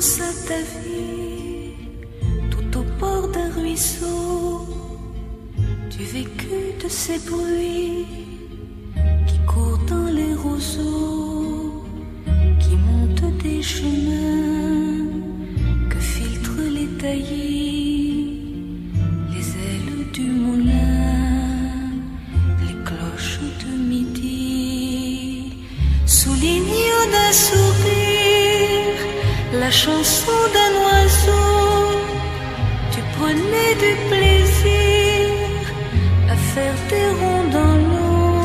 commença ta vie tout au bord d'un ruisseau. Tu vécus de ces bruits qui courent dans les roseaux, qui montent des chemins que filtrent les taillis, les ailes du moulin, les cloches de midi, soulignant d'un sourire la chanson d'un oiseau. Tu prenais du plaisir à faire des ronds dans l'eau.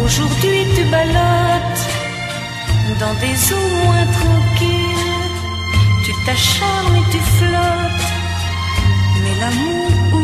Aujourd'hui tu ballottes dans des eaux moins tranquilles. Tu t'acharnes et tu flottes, mais l'amour